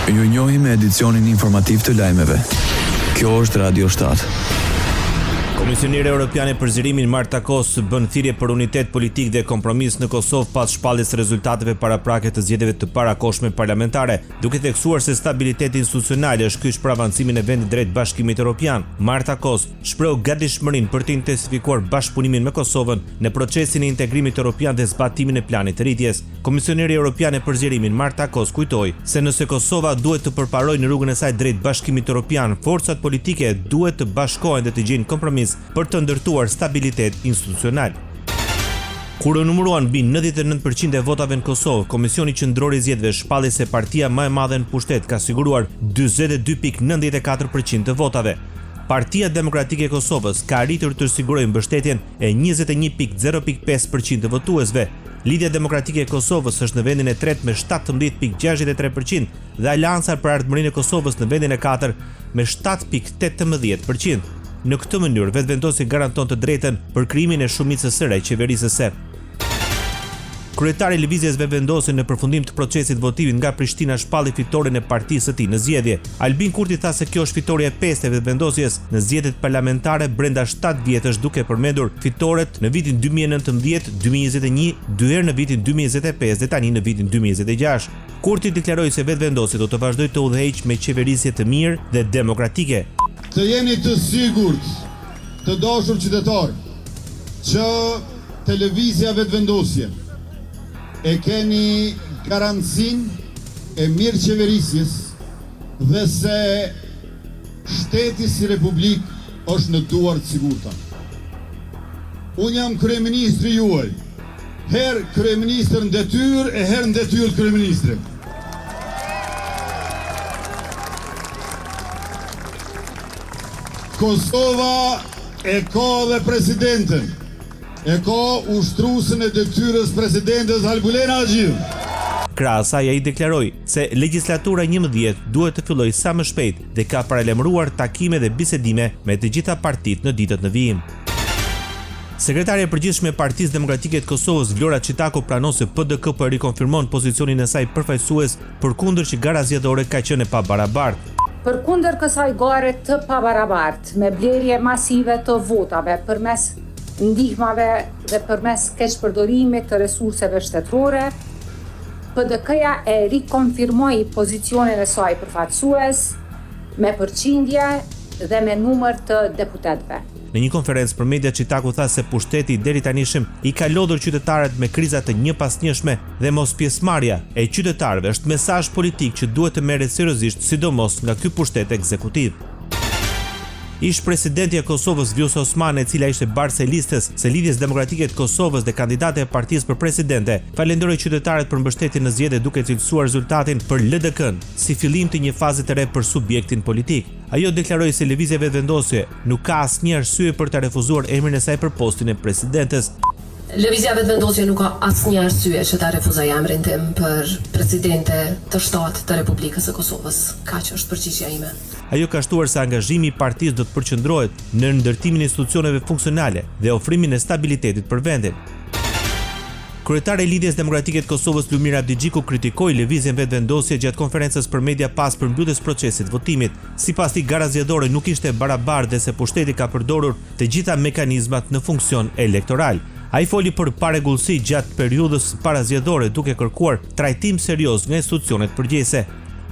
Ju njohim me edicionin informativ të lajmeve. Kjo është Radio 7. Komisioneri Evropian për Zirimin Marta Kos bën thirrje për unitet politik dhe kompromis në Kosovë pas shpalljes së rezultateve paraprake të zgjedhjeve të parakohshme parlamentare, duke theksuar se stabiliteti institucional është kyç për avancimin e vendit drejt Bashkimit Evropian. Marta Kos shpreu gatishmërinë për të intensifikuar bashkëpunimin me Kosovën në procesin e integrimit evropian dhe zbatimin e planit të rritjes. Komisioneri Evropian për Zirimin Marta Kos kujtoi se nëse Kosova duhet të përparojë në rrugën e saj drejt Bashkimit Evropian, forcat politike duhet të bashkohen dhe të gjejnë kompromis për të ndërtuar stabilitet institucional. Kur u numëruan mbi 99% e votave në Kosovë, Komisioni Qendror i Zgjedhjeve shpalli se partia më e madhe në pushtet ka siguruar 42.94% të votave. Partia Demokratike e Kosovës ka arritur të sigurojë mbështetjen e 21.05% të votuesve. Lidhja Demokratike e Kosovës është në vendin e tretë me 17.63% dhe Aleanca për Ardhmërinë e Kosovës në vendin e katërt me 7.18%. Në këtë mënyrë, vetëvendosi garanton të drejtën për krijimin e shumicës së re qeverisë së SER. Kryetari i lëvizjes vetëvendosi në përfundim të procesit votimit nga Prishtina shpalli fitoren e partisë së tij në zgjedhje. Albin Kurti tha se kjo është fitoria e pestë e vetëvendosjes në zgjedhjet parlamentare brenda 7 vjetësh, duke përmendur fitoret në vitin 2019, 2021, dy herë në vitin 2025 dhe tani në vitin 2026. Kurti deklaroi se vetëvendosi do të vazhdojë të udhëheqë me qeverisje të mirë dhe demokratike. Të jeni të sigurt, të dashur qytetar, që televizja vetëvendosje e keni garancin e mirë qeverisjes dhe se shteti si republik është në duar të sigurta. Unë jam kryeministri juaj, herë kryeministër në detyrë e herë në detyrë kryeministri. Kosova e ka dhe presidentën, e ka ushtruesën e detyrës presidentës Albulena Agjiu. Krahas ai deklaroi se legjislatura 11 duhet të fillojë sa më shpejt dhe ka paralajmëruar takime dhe bisedime me të gjitha partitë në ditët në vijim. Sekretarja e përgjithshme e Partisë Demokratike të Kosovës, Vlora Çitaku, pranon se PDK po rikonfirmon pozicionin e saj përfaqësues përkundër që gara zgjedhore ka qenë e pabarabartë. Përkundër kësaj gare të pabarabartë, me blerje masive të votave përmes ndihmave dhe përmes keqpërdorimit të resurseve shtetërore, PDK-ja e rikonfirmoi pozicionin e saj përfaqësues me përqindje dhe me numër të deputetëve. Në një konferencë për media, Çitaku tha se pushteti deri tanishëm i ka lodhur qytetarët me kriza të njëpasnjëshme dhe mos pjesëmarrja e qytetarëve është mesazh politik që duhet të merret seriozisht, sidomos nga ky pushtet ekzekutiv. Ish presidenti e Kosovës Vjosa Osmani, e cila ishte bartës e listës së Lidhjes Demokratike të Kosovës dhe kandidate e partisë për presidente, falenderoi qytetarët për mbështetjen në zgjedhje duke cilësuar rezultatin për LDK-n si fillim të një faze të re për subjektin politik. Ajo deklaroi se lëvizja vetëvendosje nuk ka asnjë arsye për të refuzuar emrin e saj për postin e presidentes. Lëvizja vetëvendosje nuk ka asnjë arsye që ta refuzoj emrin tim për presidente të shtatë të Republikës së Kosovës. Kaq është përgjigjja ime. Ajo ka shtuar se angazhimi i partisë do të përqendrohet në ndërtimin e institucioneve funksionale dhe ofrimin e stabilitetit për vendin. Kryetari i Lidhjes Demokratike të Kosovës, Lumir Abdigjiku, kritikoi lëvizjen vetëvendosje gjatë konferencës për media pas përmbylljes procesit votimit. Sipas tij, gara zgjedhore nuk ishte barabartë dhe se pushteti ka përdorur të gjitha mekanizmat në funksion elektoral. Ai foli për parregullsi gjatë periudhës parazgjedhore duke kërkuar trajtim serioz nga institucionet përgjegjëse.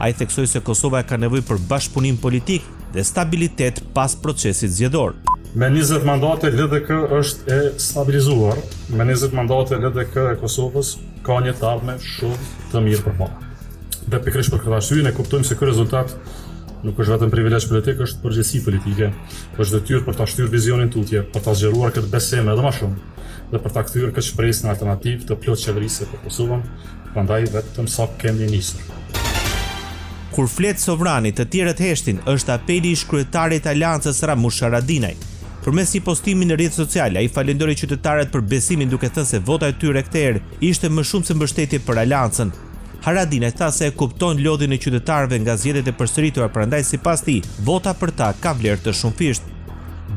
Ai theksoi se Kosova ka nevojë për bashkëpunim politik dhe stabilitet pas procesit zgjedhor. Me 20 mandate LDK është e stabilizuar, me 20 mandate LDK e Kosovës ka një të ardhme shumë të mirë përpara. Dhe pikërisht për këtë arsye ne kuptojmë se ky rezultat nuk është vetëm privilegj politik, është përgjegjësi politike, është detyrë për ta shtyrë vizionin tutje, për ta zgjeruar këtë besim edhe më shumë dhe për ta kthyer këtë shpresë në alternativë të plot qeverisë për Kosovën, prandaj vetëm sa kemi nisur. Kur flet Sovrani, të tjerët heshtin, është apeli i kryetarit të Aleancës Ramush Haradinaj. Përmes një postimi në rrjetet sociale, ai falenderoi qytetarët për besimin duke thënë se vota e tyre këtë herë ishte më shumë se mbështetje për Aleancën. Haradinaj tha se e kupton lodhjen e qytetarëve nga zgjedhjet e përsëritura, prandaj sipas tij, vota për ta ka vlerë të shumëfisht.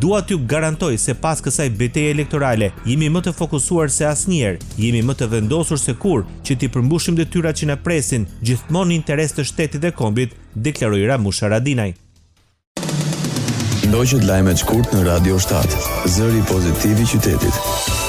Dua t'ju garantoj se pas kësaj betejë elektorale jemi më të fokusuar se asnjëherë, jemi më të vendosur se kur që t'i përmbushim detyrat që na presin, gjithmonë në interes të shtetit dhe kombit, deklaroi Ramush Haradinaj. Ndoqët lajmet shkurt në Radio 7, zëri pozitiv i qytetit.